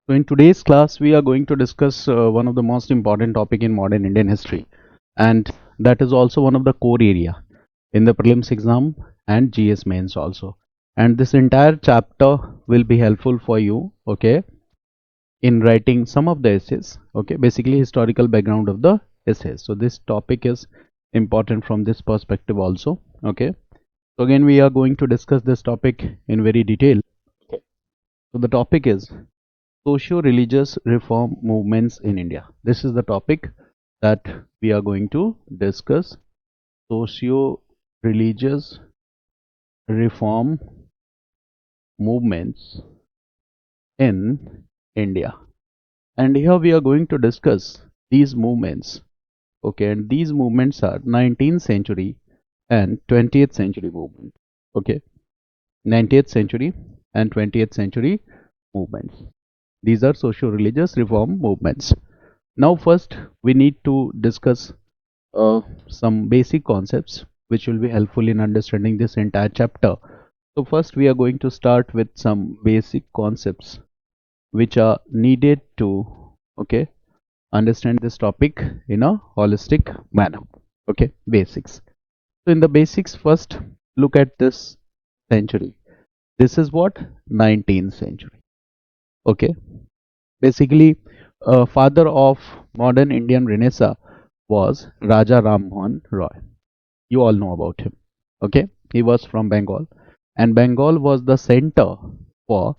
So in today's class, we are going to discuss one of the most important topic in modern Indian history, and that is also one of the core area in the prelims exam and GS mains also. And this entire chapter will be helpful for you, okay, in writing some of the essays, okay, basically historical background of the essays. So this topic is important from this perspective also, okay. So again, we are going to discuss this topic in very detail. Okay. So the topic is socio-religious reform movements in India. This is the topic that we are going to discuss. Socio-religious reform movements in India. And here we are going to discuss these movements. Okay, and these movements are 19th century and 20th century movement. Okay, 19th century and 20th century movements. These are socio-religious reform movements. Now first we need to discuss some basic concepts which will be helpful in understanding this entire chapter. So first we are going to start with some basic concepts which are needed to, okay, understand this topic in a holistic manner. Okay, basics. So in the basics, first look at this century. This is what? 19th century. Okay, basically father of modern Indian Renaissance was Raja Ram Mohan Roy. You all know about him. Okay, he was from Bengal, and Bengal was the center for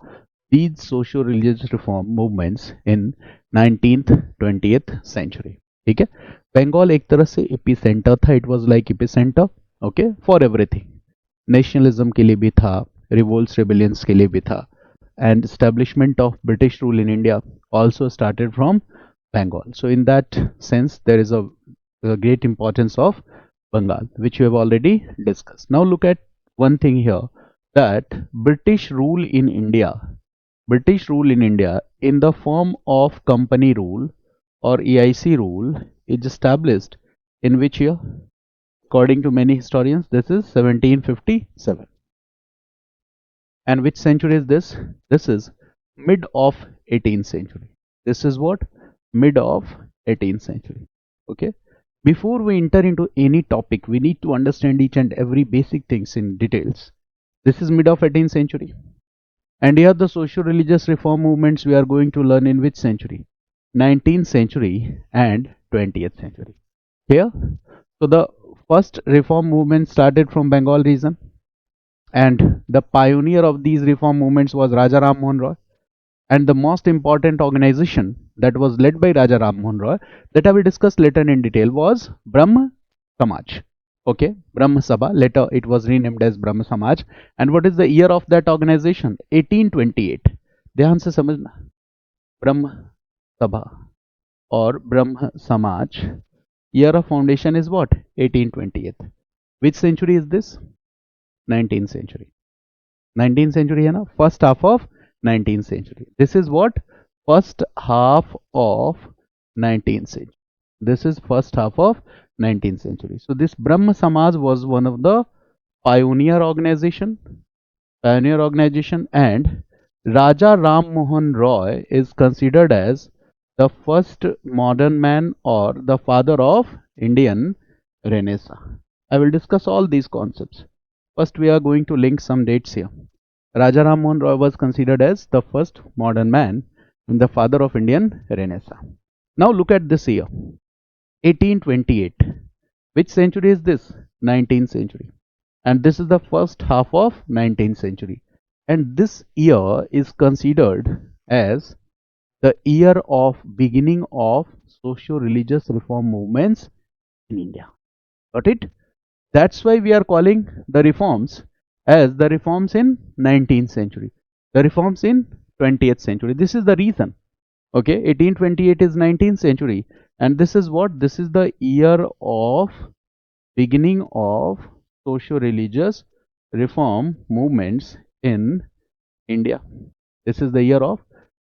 these socio-religious reform movements in 19th 20th century. ठीक है, बंगाल एक तरह से epicentre था. It was like epicentre, okay, for everything. Nationalism के लिए भी था, रिवोल्ट्स रिबेलियंस के लिए भी था, and establishment of British rule in India also started from Bengal. So in that sense, there is a great importance of Bengal, which we have already discussed. Now look at one thing here, that British rule in India, British rule in India in the form of company rule or EIC rule is established in which year? According to many historians, this is 1757. And which century is this? This is mid of 18th century. This is what? Mid of 18th century. Okay. Before we enter into any topic, we need to understand each and every basic things in details. This is mid of 18th century. And here the socio-religious reform movements we are going to learn in which century? 19th century and 20th century. Here, so the first reform movement started from Bengal region, and the pioneer of these reform movements was Raja Ram Mohan Roy. And the most important organization that was led by Raja Ram Mohan Roy, that I will discuss later in detail, was Brahma Samaj. Okay, Brahma Sabha, later it was renamed as Brahma Samaj. And what is the year of that organization? 1828. ध्यान से समझना, Brahma Sabha or Brahma Samaj, year of foundation is what? 1828. Which century is this? 19th century. 19th century है ना, first half of 19th century. This is what? First half of 19th century. This is first half of 19th century. So this Brahma Samaj was one of the pioneer organization, and Raja Ram Mohan Roy is considered as the first modern man or the father of Indian Renaissance. I will discuss all these concepts. First, we are going to link some dates here. Raja Ram Mohan Roy was considered as the first modern man and the father of Indian Renaissance. Now look at this year, 1828. Which century is this? 19th century. And this is the first half of 19th century. And this year is considered as the year of beginning of socio-religious reform movements in India. Got it? That's why we are calling the reforms as the reforms in 19th century, the reforms in 20th century. This is the reason. Okay, 1828 is 19th century, and this is what? This is the year of beginning of socio-religious reform movements in India. This is the year of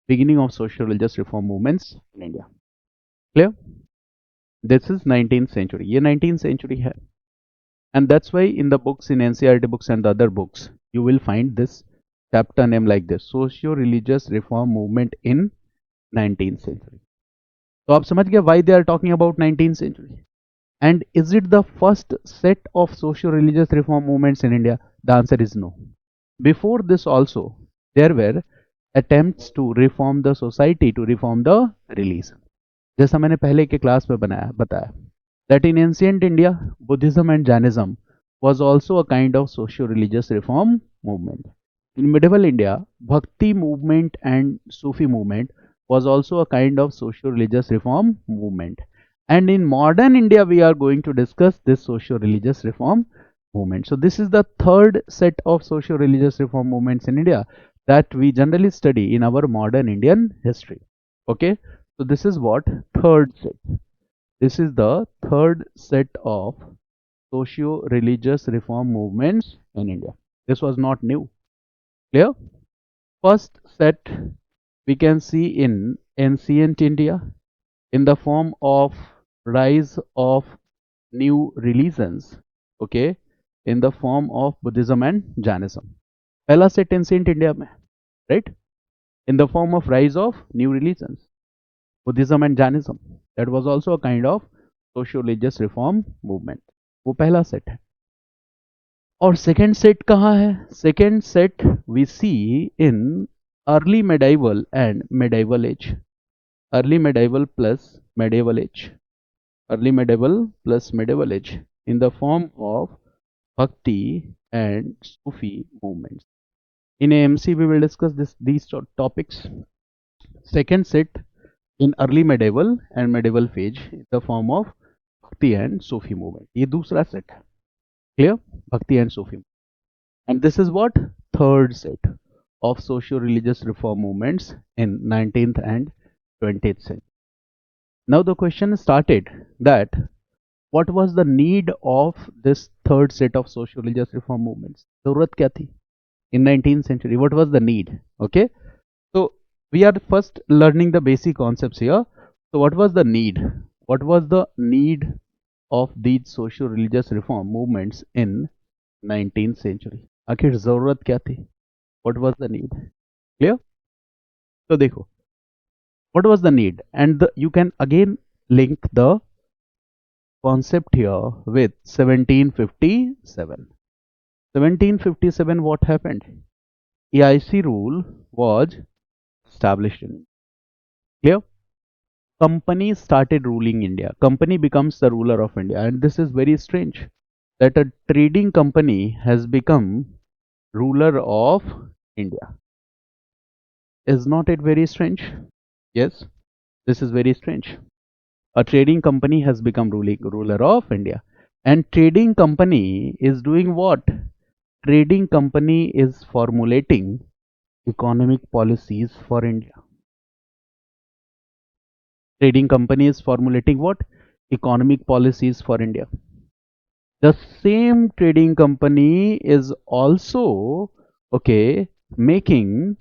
beginning of socio-religious reform movements in India. Clear? This is 19th century. ये 19th century है. And that's why in the books, in NCERT books and the other books, you will find this chapter name like this: Socio-Religious Reform Movement in 19th century. तो आप समझ गए why they are talking about 19th century. And is it the first set of socio-religious reform movements in India? The answer is no. Before this also, there were attempts to reform the society, to reform the religion. जैसा मैंने पहले के class में बताया that in ancient India, Buddhism and Jainism was also a kind of socio-religious reform movement. In medieval India, Bhakti movement and Sufi movement was also a kind of socio-religious reform movement. And in modern India, we are going to discuss this socio-religious reform movement. So this is the third set of socio-religious reform movements in India that we generally study in our modern Indian history. Okay, so this is what third set. This is the third set of socio-religious reform movements in India. This was not new. Clear? First set we can see in ancient India in the form of rise of new religions, okay, in the form of Buddhism and Jainism. पहला set ancient India में, right, in the form of rise of new religions, Buddhism and Jainism. That was also a kind of socio-religious reform movement. वो पहला set है. और second set कहाँ है? Second set we see in early medieval and medieval age. Early medieval plus medieval age. Early medieval plus medieval age in the form of Bhakti and Sufi movements. In AMC we will discuss these topics. Second set in early medieval and medieval phase in the form of Bhakti and Sufi movement. ये दूसरा set है. Clear? Bhakti and Sufi. And this is what? Third set of socio-religious reform movements in 19th and 20th century. Now the question started that what was the need of this third set of socio-religious reform movements? जरूरत क्या थी? In 19th century, what was the need? Okay, so we are first learning the basic concepts here. So what was the need? What was the need of these socio-religious reform movements in 19th century? आखिर जरूरत क्या थी? What was the need? Clear? तो देखो, what was the need? And you can again link the concept here with 1757. 1757, what happened? EIC rule was established in. Clear? Company started ruling India. Company becomes the ruler of India, and this is very strange that a trading company has become ruler of India. Is not it very strange? Yes, this is very strange. A trading company has become ruler of India, and trading company is doing what? Trading company is formulating economic policies for India. Trading company is formulating what? Economic policies for India. The same trading company is also, okay, making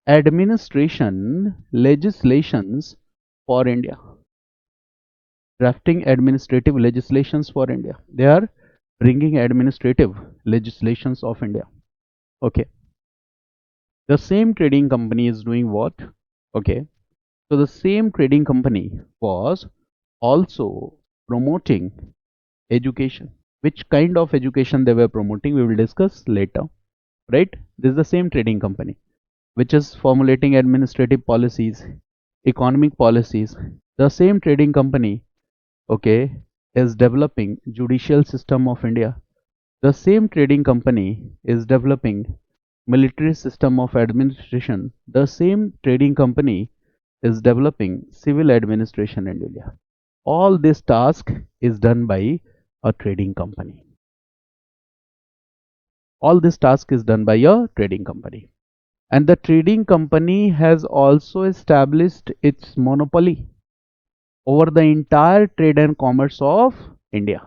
administration legislations for India. Drafting administrative legislations for India. They are bringing administrative legislations of India. Okay. The same trading company is doing what? Okay. So the same trading company was also promoting education. Which kind of education they were promoting, we will discuss later. Right? This is the same trading company which is formulating administrative policies, economic policies. The same trading company, okay, is developing judicial system of India. The same trading company is developing military system of administration. The same trading company is developing civil administration in India. All this task is done by a trading company. All this task is done by a trading company. And the trading company has also established its monopoly over the entire trade and commerce of India.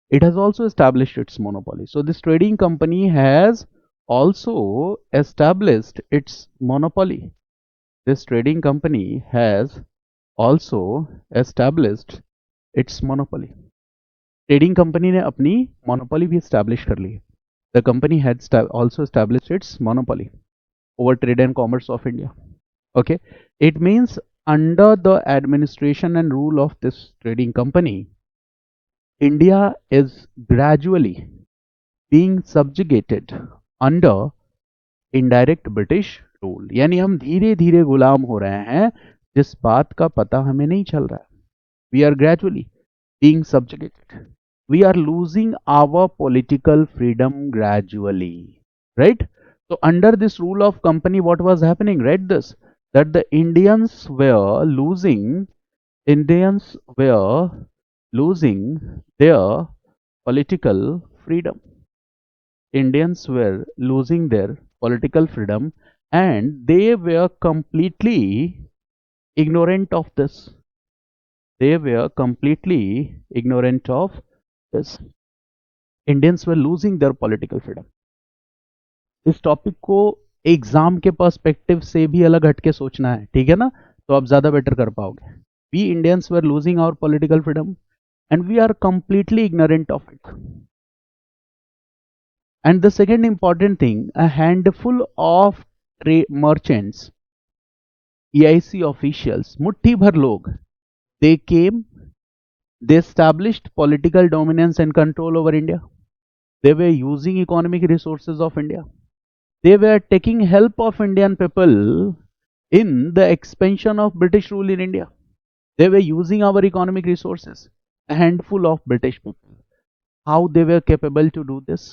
It has also established its monopoly. So this trading company has also established its monopoly. This trading company has also established its monopoly. Trading company ने अपनी monopoly भी establish कर ली. The company had also established its monopoly over trade and commerce of India. Okay, it means under the administration and rule of this trading company, India is gradually being subjugated under indirect British rule, यानी हम धीरे धीरे गुलाम हो रहे हैं जिस बात का पता हमें नहीं चल रहा है. We are gradually being subjugated, we are losing our political freedom gradually, right. So under this rule of company, what was happening, read this, that the Indians were losing their political freedom. Indians were losing their political freedom, and they were completely ignorant of this. They were completely ignorant of this. Indians were losing their political freedom. इस topic को exam के perspective से भी अलग हटके सोचना है, ठीक है ना, तो आप ज्यादा बेटर कर पाओगे. We Indians were losing our political freedom and we are completely ignorant of it. And the second important thing, a handful of merchants, EIC officials, मुट्ठी भर लोग, they came, they established political dominance and control over India. They were using economic resources of India. They were taking help of Indian people in the expansion of British rule in India. They were using our economic resources. A handful of British people. How they were capable to do this?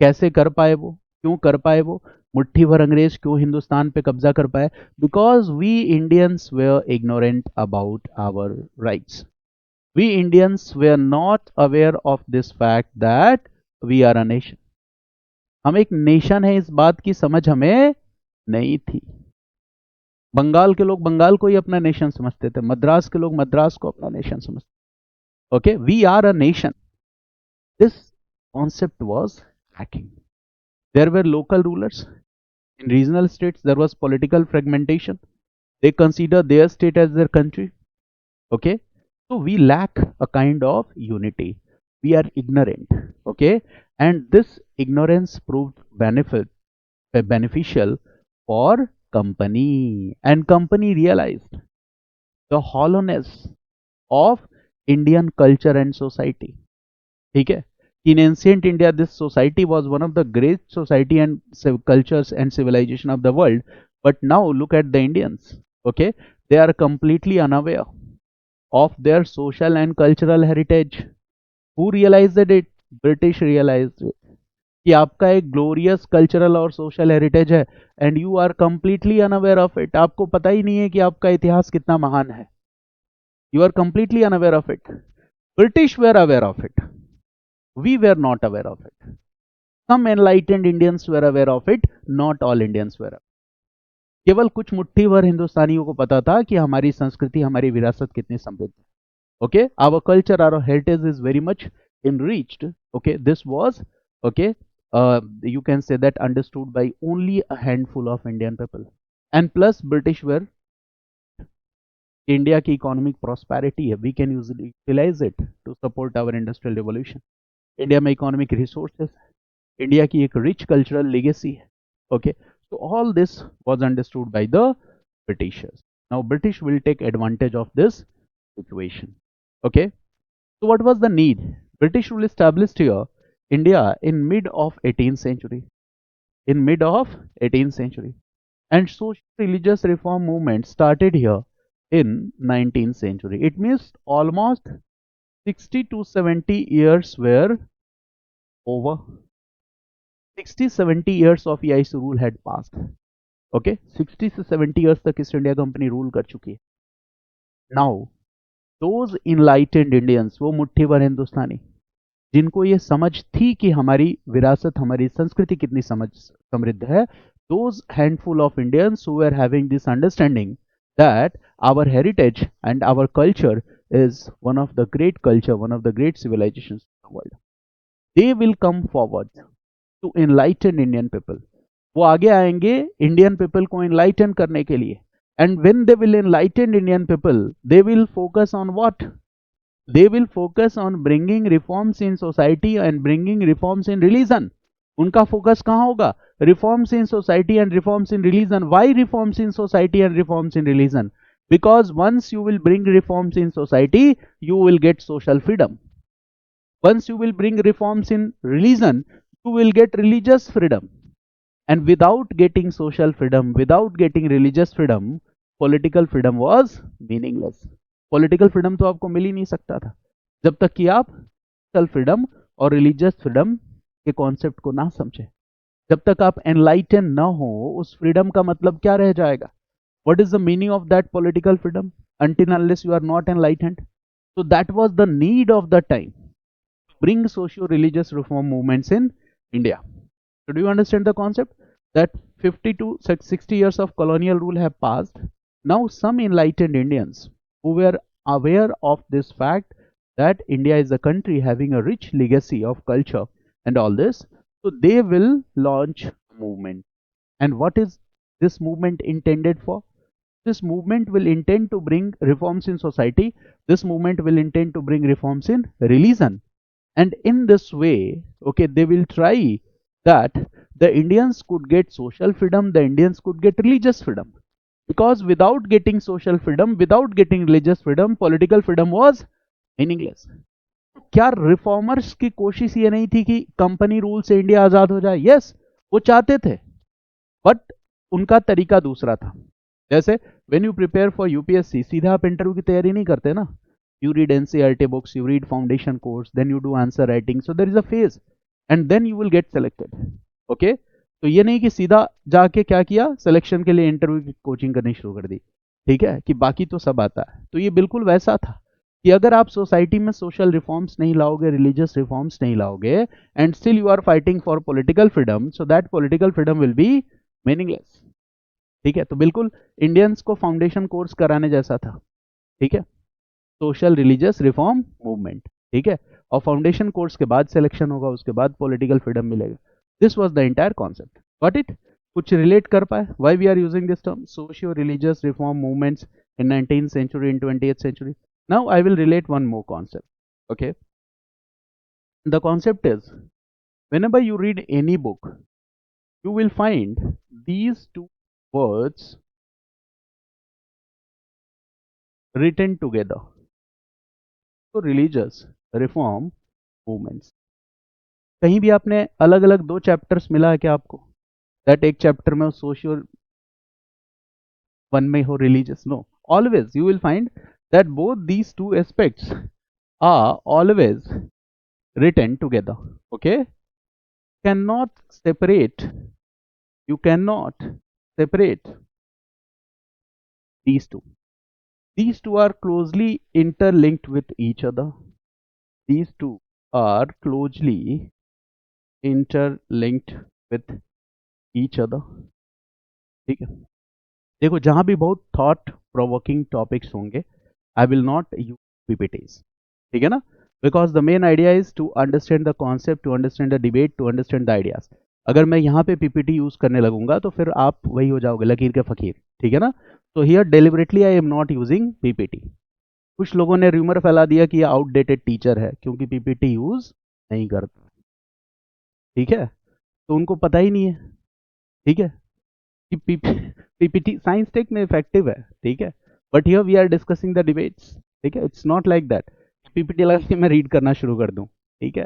कैसे कर पाए वो, क्यों कर पाए वो, मुट्ठी भर अंग्रेज क्यों हिंदुस्तान पे कब्जा कर पाए? Because we Indians were ignorant about our rights. We Indians were not aware of this fact that we are a nation. हम एक नेशन है, इस बात की समझ हमें नहीं थी. बंगाल के लोग बंगाल को ही अपना नेशन समझते थे, मद्रास के लोग मद्रास को अपना नेशन समझते. Okay, we are a nation. This concept was lacking. There were local rulers. In regional states, there was political fragmentation. They consider their state as their country. Okay, so we lack a kind of unity. We are ignorant. Okay, and this ignorance proved beneficial for company, and company realized the hollowness of Indian culture and society. ठीक है. In ancient India, this society was one of the great society and cultures and civilization of the world. But now look at the Indians. Okay, they are completely unaware of their social and cultural heritage. Who realized it? British realized it. कि आपका एक glorious cultural और social heritage है, and you are completely unaware of it. आपको पता ही नहीं है कि आपका इतिहास कितना महान है. You are completely unaware of it. British were aware of it. We were not aware of it. Some enlightened Indians were aware of it. Not all Indians were. केवल कुछ मुट्ठी भर हिंदुस्तानियों को पता था कि हमारी संस्कृति, हमारी विरासत कितनी समृद्ध है. Okay, our culture, our heritage is very much enriched. Okay, this was okay. You can say that understood by only a handful of Indian people. And plus, British were India की इकोनॉमिक प्रॉस्पेरिटी है, we can utilize it to support our industrial revolution. India में economic resources, India की एक rich cultural legacy है. Okay, so all this was understood by the Britishers. Now British will take advantage of this situation. Okay, so what was the need? British rule established here India in mid of 18th century. In mid of 18th century, and socio-religious reform movement started here in 19th century. It means almost 60 to 70 years were over. 60-70 years of EIC rule had passed. Okay, 60 से 70 years तक east India company rule कर चुकी है. Now those enlightened Indians, वो मुट्ठी भर हिंदुस्तानी जिनको ये समझ थी कि हमारी विरासत, हमारी संस्कृति कितनी समृद्ध है, those handful of Indians who were having this understanding that our heritage and our culture is one of the great culture, one of the great civilizations of the world, they will come forward to enlighten Indian people. वो आगे आएंगे Indian people को enlighten करने के लिए. And when they will enlighten Indian people, they will focus on what? They will focus on bringing reforms in society and bringing reforms in religion. उनका focus कहाँ होगा? Reforms in society and reforms in religion. Why reforms in society and reforms in religion? Because once you will bring reforms in society, you will get social freedom. Once you will bring reforms in religion, you will get religious freedom. And without getting social freedom, without getting religious freedom, political freedom was meaningless. Political freedom तो आपको मिल ही नहीं सकता था जब तक कि आप social freedom और religious freedom के कॉन्सेप्ट को ना समझे. जब तक आप एनलाइटन ना हो, उस फ्रीडम का मतलब क्या रह जाएगा? What is the meaning of that political freedom until unless you are not enlightened? So that was the need of the time to bring socio-religious reform movements in India. So do you understand the concept that 50 to 60 years of colonial rule have passed? Now some enlightened Indians who were aware of this fact that India is a country having a rich legacy of culture and all this, so they will launch a movement. And what is this movement intended for? This movement will intend to bring reforms in society. This movement will intend to bring reforms in religion. And in this way, okay, they will try that the Indians could get social freedom, the Indians could get religious freedom. Because without getting social freedom, without getting religious freedom, political freedom was meaningless. क्या reformers की कोशिश ये नहीं थी कि company rule से India आजाद हो जाए? यस, वो चाहते थे, बट उनका तरीका दूसरा था. जैसे when you prepare for UPSC, सीधा आप इंटरव्यू की तैयारी नहीं करते ना. You read NCERT books, you read foundation course, then you do answer writing, so there is a phase and then you will get selected. Okay, तो ये नहीं कि सीधा जाके क्या किया, सिलेक्शन के लिए इंटरव्यू की कोचिंग करनी शुरू कर दी, ठीक है, कि बाकी तो सब आता है. तो ये बिल्कुल वैसा था कि अगर आप सोसाइटी में सोशल रिफॉर्म्स नहीं लाओगे, रिलीजियस रिफॉर्म्स नहीं लाओगे, and still you are fighting for political freedom, so that political freedom will be meaningless. ठीक है, तो बिल्कुल इंडियंस को फाउंडेशन कोर्स कराने जैसा था. ठीक है, सोशल रिलीजियस रिफॉर्म मूवमेंट. ठीक है, और फाउंडेशन कोर्स के बाद सिलेक्शन होगा, उसके बाद पॉलिटिकल फ्रीडम मिलेगा. This was the entire concept. Got it? कुछ रिलेट कर पाए? Why we are using this term socio religious reform movements in 19th century, in 20th century? Now I will relate one more concept. Okay, the concept is, whenever you read any book, you will find these two words written together. So religious reform movements. कहीं भी आपने अलग अलग दो chapters मिला है क्या आपको? दैट एक चैप्टर में सोशियो, वन में हो religious? No, always you will find that both these two aspects are always written together. Okay, cannot separate, you cannot separate these two. These two are closely interlinked with each other. These two are closely interlinked with each other. ठीक है, देखो जहां भी बहुत thought provoking topics होंगे, I will not use PPTs. ठीक है ना? Because the main idea is to understand the concept, to understand the debate, to understand the ideas. अगर मैं यहाँ पे PPT यूज करने लगूंगा तो फिर आप वही हो जाओगे, लकीर के फकीर. ठीक है ना? तो here deliberately I am not using PPT. कुछ लोगों ने रूमर फैला दिया कि ये आउटडेटेड टीचर है क्योंकि PPT यूज नहीं करता. ठीक है, तो उनको पता ही नहीं है. ठीक है, कि PPT साइंस टेक में इफेक्टिव है. ठीक है, but here we are discussing the debates. ठीक है, it's not like that PPT लगा के मैं रीड करना शुरू कर दूं. ठीक है,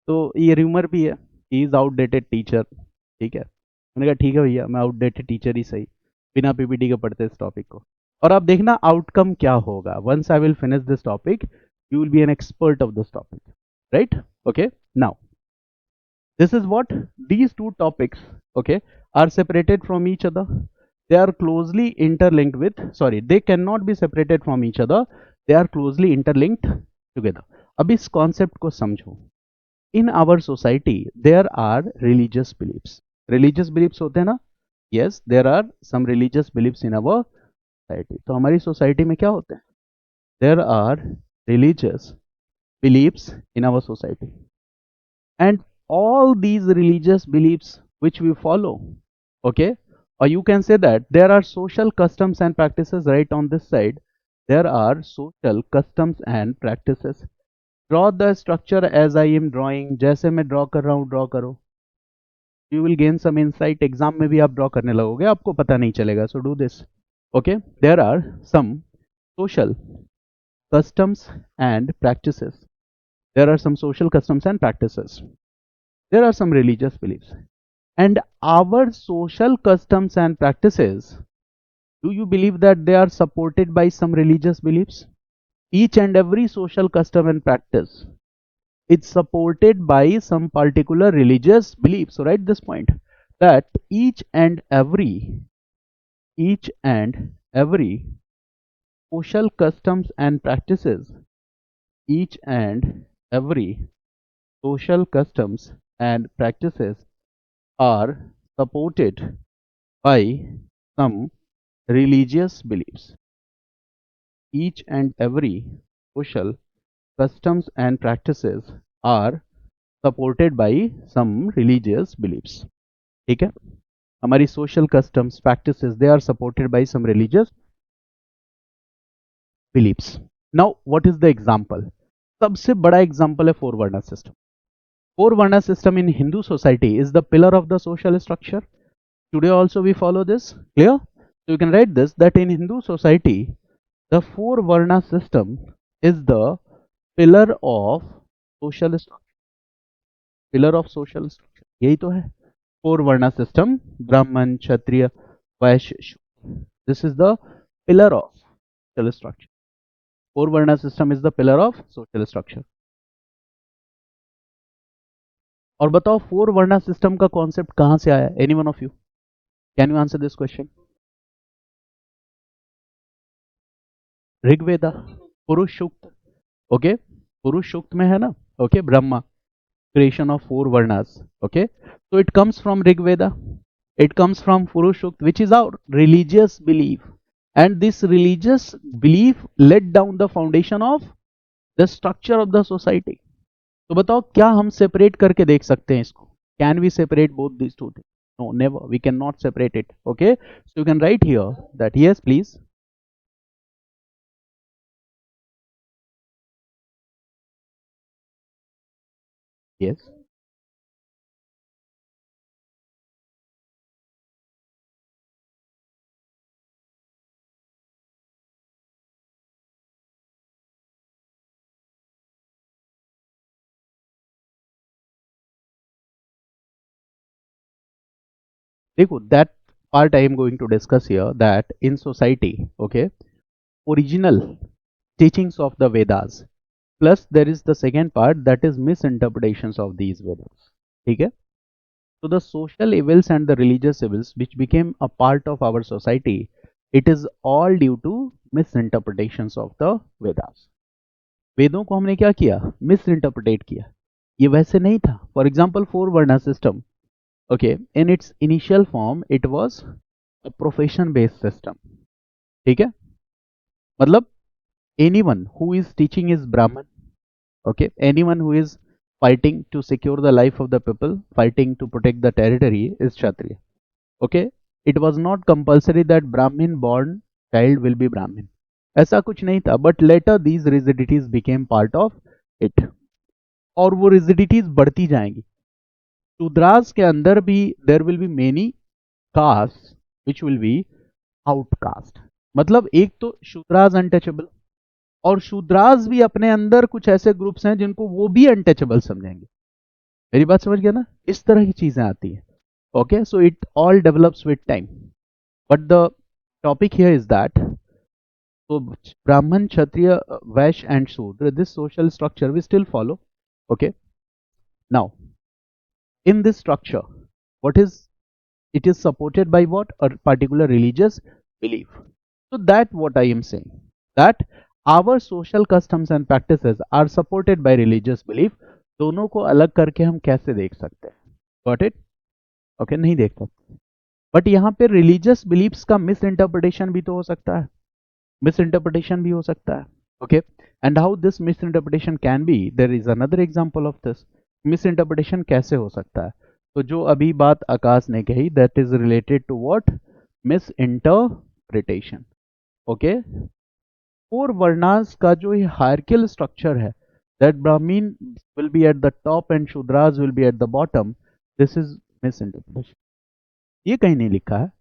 तो ये रूमर भी है, ही इज आउटडेटेड टीचर. ठीक है, मैंने कहा ठीक है भैया, मैं आउटडेटेड टीचर ही सही, बिना पीपीटी के पढ़ते इस टॉपिक को. और आप देखना आउटकम क्या होगा. Once I will finish this topic, you will be an expert of this topic. Right? Okay, now this is what these two topics, okay, are separated from each other. They are closely interlinked with, sorry, they cannot be separated from each other, they are closely interlinked together. अब इस concept को समझो. In our society there are religious beliefs. Religious beliefs होते हैं ना? Yes, there are some religious beliefs in our society. तो हमारी society में क्या होते हैं? There are religious beliefs in our society, and all these religious beliefs which we follow, okay, or you can say that there are social customs and practices. Right on this side there are social customs and practices. Draw the structure as I am drawing. जैसे मैं draw कर रहा हूँ draw करो. You will gain some insight. Exam में भी आप draw करने लगोगे, आपको पता नहीं चलेगा. So do this. Okay, there are some social customs and practices. There are some social customs and practices. There are some religious beliefs. And our social customs and practices, do you believe that they are supported by some religious beliefs? Each and every social custom and practice, it's supported by some particular religious belief. So write this point, that each and every social customs and practices, each and every social customs and practices are supported by some religious beliefs. Each and every social customs and practices are supported by some religious beliefs. ठीक है, हमारी social customs practices, they are supported by some religious beliefs. Now what is the example? सबसे बड़ा example है four varna system. Four varna system in Hindu society is the pillar of the social structure. Today also we follow this. Clear? So you can write this, that in Hindu society the four varna system is the pillar of social structure. Pillar of social structure, यही तो है four varna system. Brahman, Kshatriya, Vaishya, Shudra. This is the pillar of social structure. Four varna system is the pillar of social structure. और बताओ four varna system का concept कहां से आया? Any one of you can you answer this question? Rigveda, पुरुष सूक्त. Okay, पुरुष सूक्त में है ना. Okay, Brahma, creation of four varnas. Okay, so it comes from Rigveda, it comes from Purush Sukta, which is our religious belief, and this religious belief laid down the foundation of the structure of the society. तो बताओ क्या हम separate करके देख सकते हैं इसको? Can we separate both these two things? No, never. We cannot separate it. Okay, so you can write here that yes, please. Yes. देखो, that part I am going to discuss here, that in society, okay, original teachings of the Vedas, plus there is the second part, that is misinterpretations of these Vedas. Okay, so the social evils and the religious evils which became a part of our society, it is all due to misinterpretations of the Vedas. वेदों को हमने क्या किया? Misinterpret किया. ये वैसे नहीं था. For example for varna system, okay, in its initial form it was a profession based system. ठीक है, मतलब anyone who is teaching is Brahman. Okay, anyone who is fighting to secure the life of the people, fighting to protect the territory, is Kshatriya. Okay, it was not compulsory that Brahmin born child will be Brahmin. ऐसा कुछ नहीं था, but later these rigidities became part of it. और वो rigidities बढ़ती जाएंगी. शूद्रास के अंदर भी there will be many castes which will be outcast. मतलब एक तो शूद्रास अनटचेबल, और शूद्रास भी अपने अंदर कुछ ऐसे ग्रुप्स हैं जिनको वो भी अनटचेबल समझेंगे. मेरी बात समझ गया ना? इस तरह की चीजें आती हैं. Okay, so it all develops with time, but the topic here is that, so Brahman, Kshatriya, Vaishya and Shudra, this social structure we still follow. Okay, now in this structure, what is it is supported by what? A particular religious belief. So that what I am saying, that our social customs and practices are supported by religious belief. दोनों को अलग करके हम कैसे देख सकते हैं? Got it? Okay, नहीं देख सकते. बट यहाँ पे रिलीजियस बिलीफ्स का मिस इंटरप्रिटेशन भी तो हो सकता है. मिस इंटरप्रिटेशन भी हो सकता है. Okay, and how this misinterpretation can be, there is another example of this. Misinterpretation कैसे हो सकता है? तो जो अभी बात आकाश ने कही, that is related to what? Misinterpretation. Okay, four varnas का जो ये हायरकियल स्ट्रक्चर है, that Brahmin will be at the top and Shudras will be at the bottom, this is misinterpretation. ये कहीं नहीं लिखा है.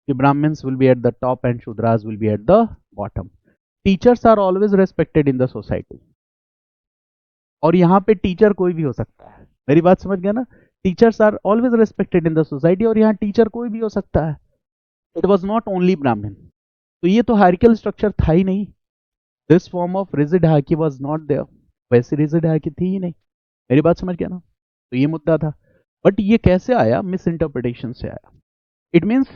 कि Brahmins will be at the top and Shudras will be at the bottom. Teachers are always respected in the society. और यहाँ पे teacher कोई भी हो सकता है, मेरी बात समझ गया ना? Teachers are always respected in the society, और यहाँ टीचर कोई भी हो सकता है. इट वॉज नॉट ओनली ब्राह्मण. तो ये तो हायरार्किकल स्ट्रक्चर था ही नहीं. This form of rigid hierarchy was not there. वैसी रिजिड हायरार्की थी ही नहीं. मेरी बात समझ गया ना? तो ये मुद्दा था. बट ये कैसे आया? मिस इंटरप्रिटेशन से आया. इट मीन्स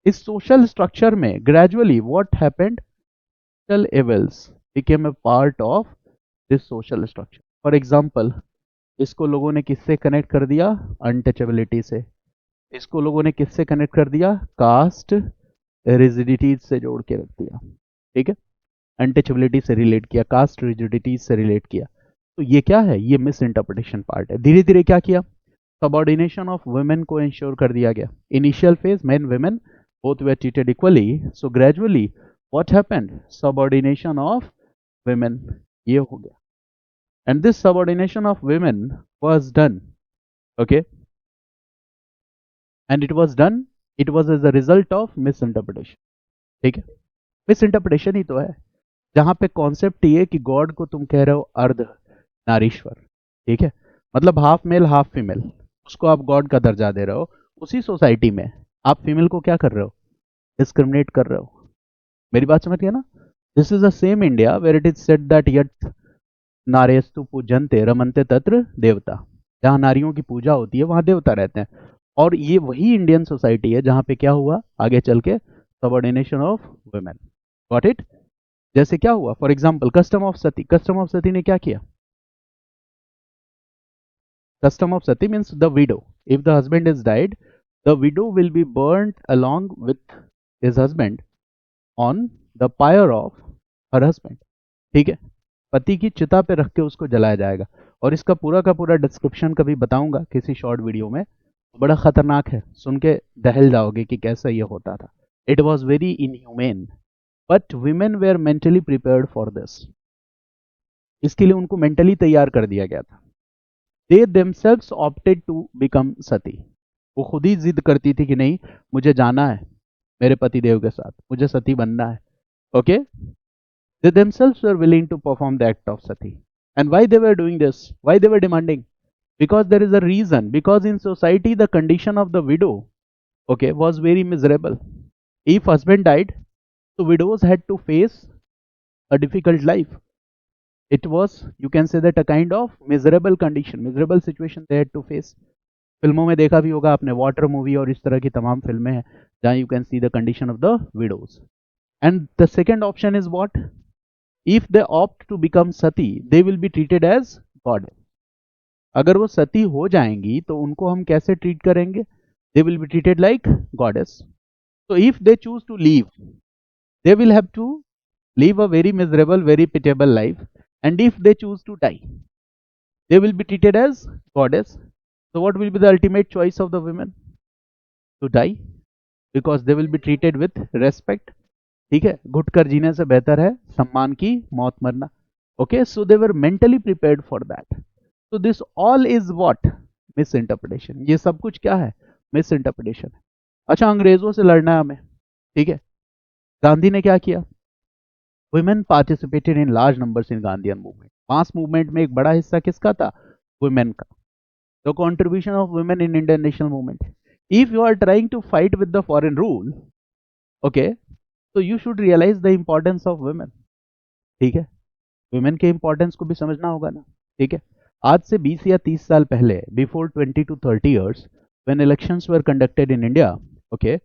इस सोशल स्ट्रक्चर में gradually what happened, social evils became a part of this social structure. For example, इसको लोगों ने किससे कनेक्ट कर दिया? अनटचेबिलिटी से. इसको लोगों ने किससे कनेक्ट कर दिया? कास्ट रिजिडिटीज से जोड़ के रख दिया. ठीक है, अनटचेबिलिटी से रिलेट किया, कास्ट रिजिडिटीज से रिलेट किया. तो ये क्या है? ये मिस इंटरप्रिटेशन पार्ट है. धीरे धीरे क्या किया? सबऑर्डिनेशन ऑफ वुमेन को इंश्योर कर दिया गया. Initial phase main women both were treated equally. So gradually what happened? Subordination of women, ये हो गया. And this subordination of women was done, okay, and it was as a result of misinterpretation. ठीक है, मिसइंटरप्रिटेशन ही तो है. जहां पे concept ये कि गॉड को तुम कह रहे हो अर्ध नारीश्वर, ठीक है, मतलब हाफ मेल हाफ फीमेल, उसको आप गॉड का दर्जा दे रहे हो. उसी सोसाइटी में आप फीमेल को क्या कर रहे हो? डिस्क्रिमिनेट कर रहे हो. मेरी बात समझ गया ना? This is the same India where it is said that यट नारेस्तु पूजन्ते रमन्ते तत्र देवता. जहां नारियों की पूजा होती है वहां देवता रहते हैं. और ये वही इंडियन सोसाइटी है जहां पे क्या हुआ आगे चल के? Subordination of women. Got it? जैसे क्या हुआ? For example custom of sati. Custom of sati ने क्या किया? Custom of sati means the widow, if the husband is died, the widow will be burned along with his husband on the pyre of her husband. ठीक है, पति की चिता पे रख के उसको जलाया जाएगा. और इसका पूरा का पूरा डिस्क्रिप्शन कभी बताऊंगा किसी शॉर्ट वीडियो में. बड़ा खतरनाक है, सुन के दहल जाओगे कि कैसा ये होता था. It was very inhumane, but women were mentally prepared for this. इसके लिए उनको मेंटली तैयार कर दिया गया था. They themselves opted to become sati. वो खुद ही जिद करती थी कि नहीं, मुझे जाना है मेरे पति देव के साथ, मुझे सती बनना है. Okay, they themselves were willing to perform the act of sati. And why they were doing this? Why they were demanding? Because there is a reason. Because in society the condition of the widow, okay, was very miserable. If husband died, so widows had to face a difficult life. It was, you can say that, a kind of miserable condition, miserable situation they had to face. फिल्मों में देखा भी होगा आपने, water movie और इस तरह की तमाम फिल्में हैं जहां you can see the condition of the widows. And the second option is what? If they opt to become sati, they will be treated as god. अगर वो सती हो जाएंगी तो उनको हम कैसे ट्रीट करेंगे? They will be treated like goddess. So if they choose to leave, they will have to live a very miserable, very pitiable life. And if they choose to die, they will be treated as goddess. So what will be the ultimate choice of the women? To die, because they will be treated with respect. ठीक है, घुटकर जीने से बेहतर है सम्मान की मौत मरना. Okay, so they were mentally prepared for that. So this all is what? Misinterpretation. ये सब कुछ क्या है? Miss interpretation. अच्छा, अंग्रेजों से लड़ना है हमें, ठीक है. गांधी ने क्या किया? Women participated in large numbers in Gandhian movement. Mass movement में एक बड़ा हिस्सा किसका था? वुमेन का. The contribution of women in Indian national movement. If you are trying to fight with the foreign rule, okay, तो you should realise the importance of women. ठीक है, वुमेन के इंपॉर्टेंस को भी समझना होगा ना. ठीक है, आज से 20 या 30 साल पहले, before 20 to 30 years, when elections were conducted in India, okay,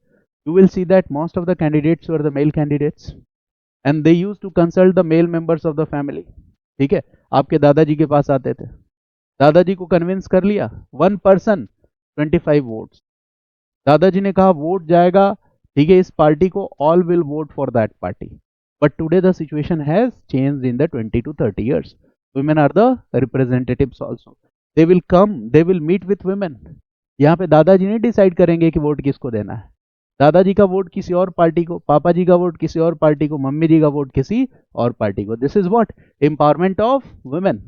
you will see that most of the candidates were the male candidates, and they used to consult the male members of the family. ठीक है, आपके दादाजी के पास आते थे, दादाजी को convince कर लिया, 1 person 25 वोट्स. दादाजी ने कहा वोट जाएगा, ठीक है, इस पार्टी को, all will vote for that party. But today the situation has changed in the 20 to 30 years. Women are the representatives also. They will come, they will meet with women. यहाँ पे दादाजी नहीं decide करेंगे कि vote किसको देना है. दादाजी का वोट किसी और पार्टी को, पापा जी का वोट किसी और पार्टी को, मम्मी जी का वोट किसी और पार्टी को. This is what? Empowerment of women.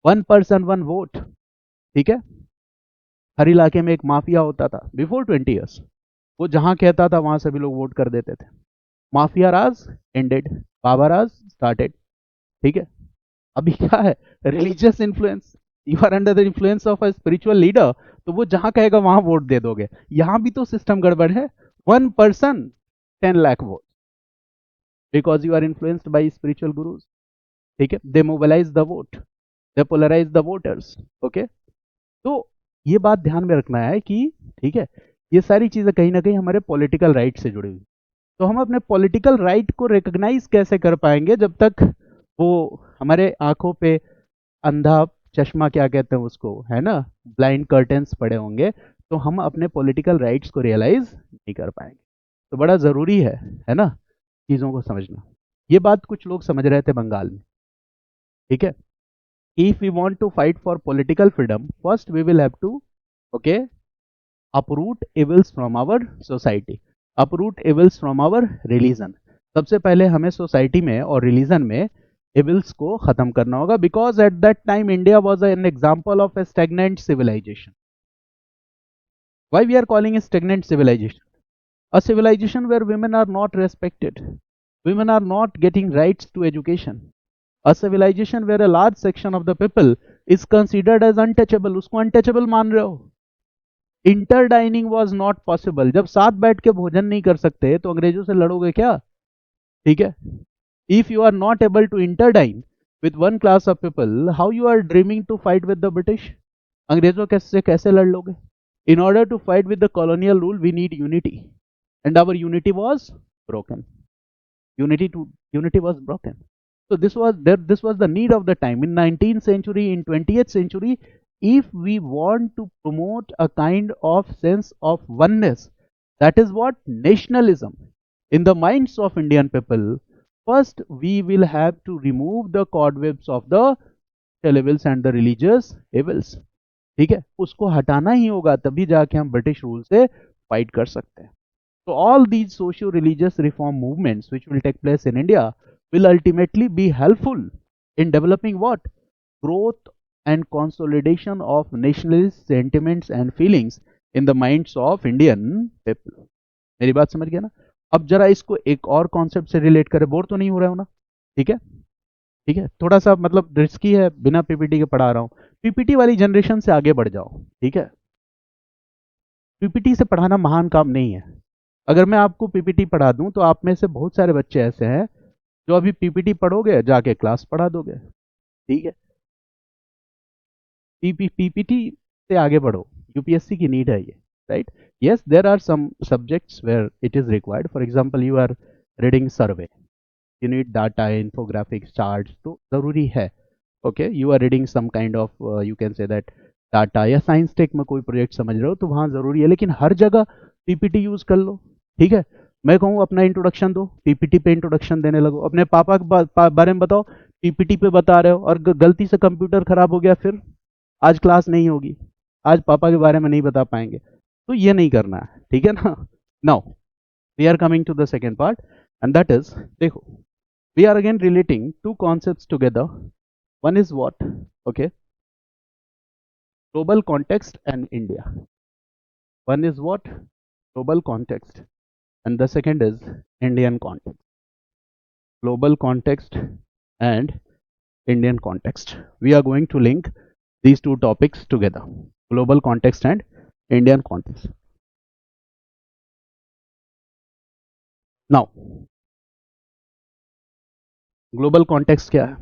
1 person 1 vote. ठीक है, हर इलाके में एक माफिया होता था बिफोर 20 years. वो जहां कहता था वहां सभी लोग वोट कर देते थे। Mafia raj ended, baba raj started. ठीक है। अभी क्या है, religious influence, you are under the influence of a spiritual leader, तो वो जहां कहेगा वहां वोट दे दोगे। यहां भी तो सिस्टम गड़बड़ है। 1 person 10 lakh vote, because you are influenced by spiritual gurus. ठीक है, they mobilise the vote, they polarise the voters. Okay, तो ये बात ध्यान में रखना है कि ठीक है, ये सारी चीजें कहीं ना कहीं हमारे पॉलिटिकल राइट से जुड़ी हुई। तो हम अपने पॉलिटिकल राइट को रिकॉग्नाइज कैसे कर पाएंगे जब तक वो हमारे आंखों पे अंधा चश्मा, क्या कहते हैं उसको, है ना, ब्लाइंड कर्टेन्स पड़े होंगे, तो हम अपने पॉलिटिकल राइट्स को रियलाइज नहीं कर पाएंगे। तो बड़ा जरूरी है ना, चीजों को समझना। ये बात कुछ लोग समझ रहे थे बंगाल में। ठीक है, if we want to fight for political freedom, first we will have to, okay, uproot evils from our society, uproot evils from our religion। सबसे पहले हमें सोसाइटी में और रिलीजन में एविल्स को खत्म करना होगा, because at that time India was an example of a stagnant civilization. Why we are calling a stagnant civilization? A civilization where women are not respected, women are not getting rights to education, a civilization where a large section of the people is considered as untouchable, उसको untouchable मान रहे हो। इंटरडाइनिंग was not possible, जब साथ बैठ के भोजन नहीं कर सकते तो अंग्रेजों से लड़ोगे क्या? ठीक है, if you are not able to interdine with one class of people, how you are dreaming to fight with the British? अंग्रेजों कैसे कैसे लड़ लोगे? In order to fight with the colonial rule we need unity, and our unity was broken, unity was broken. So this was there, this was the need of the time in 19th century, in 20th century. If we want to promote a kind of sense of oneness, that is what nationalism in the minds of Indian people, first we will have to remove the cobwebs of the evils and the religious evils। ठीक है, उसको हटाना ही होगा, तभी जाके हम British rule से fight कर सकते हैं। So all these socio-religious reform movements which will take place in India will ultimately be helpful in developing what? Growth and consolidation of nationalist sentiments and feelings in the minds of Indian people। मेरी बात समझ गया ना? अब जरा इसको एक और कॉन्सेप्ट से रिलेट करें, बोर तो नहीं हो रहा हो ना? ठीक है, ठीक है, थोड़ा सा मतलब रिस्की है, बिना पीपीटी के पढ़ा रहा हूँ। पीपीटी वाली जनरेशन से आगे बढ़ जाओ। ठीक है, पीपीटी से पढ़ाना महान काम नहीं है। अगर मैं आपको पीपीटी पढ़ा दूं तो आप में से बहुत सारे बच्चे ऐसे हैं जो अभी पीपीटी पढ़ोगे जाके क्लास पढ़ा दोगे। ठीक है, पीपीटी से आगे बढ़ो, यूपीएससी की नीड है ये, right? Yes, there are some subjects where it is required, for example you are reading survey, you need data, infographics, charts, तो जरूरी है। Okay, you are reading some kind of, you can say that data, या science tech में कोई project समझ रहे हो तो वहां जरूरी है, लेकिन हर जगह पीपीटी यूज कर लो। ठीक है, मैं कहूँ अपना इंट्रोडक्शन दो, पीपीटी पे इंट्रोडक्शन देने लगो। अपने पापा के बारे में बताओ, पीपीटी पे बता रहे हो, और गलती से कंप्यूटर खराब हो गया, फिर आज क्लास नहीं होगी, आज पापा के बारे में नहीं बता पाएंगे, तो ये नहीं करना है। ठीक है ना? Now we are coming to the second part, and that is, देखो, we are again relating two concepts together. One is what? Okay, global context and India. One is what? Global context, and the second is Indian context. Global context and Indian context. We are going to link these two topics together, global context and Indian context. Now, global context क्या है?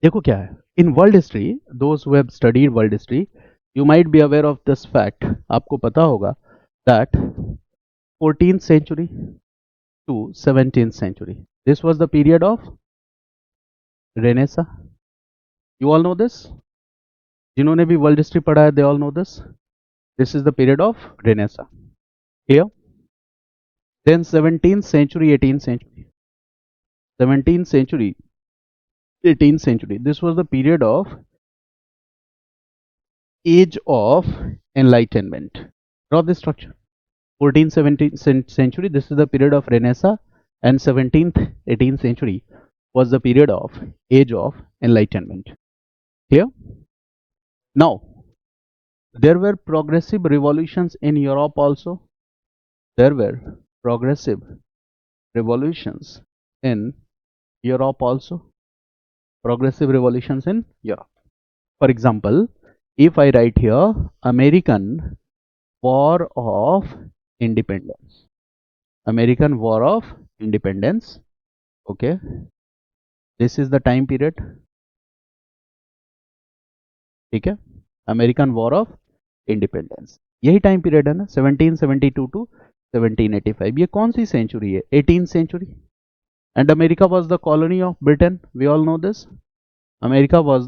देखो क्या है, in world history, those who have studied world history, you might be aware of this fact, आपको पता होगा that 14th century to 17th century, this was the period of Renaissance। You all know this, जिन्होंने भी world history पढ़ा है, they all know this, this is the period of Renaissance। Here, then 17th century, 18th century, 17th century, 18th century, this was the period of age of enlightenment। Draw this structure, 14th 17th century, this is the period of Renaissance, and 17th 18th century was the period of age of enlightenment। Clear? Now There were progressive revolutions in Europe also. There were progressive revolutions in Europe also. Progressive revolutions in Europe. For example, if I write here American War of Independence. American War of Independence. Okay. This is the time period. ठीक है. American War of Independence. यही time period है ना 1772 to 1785. ये कौन सी century है? 18th century. And America was the colony of Britain. We all know this. America was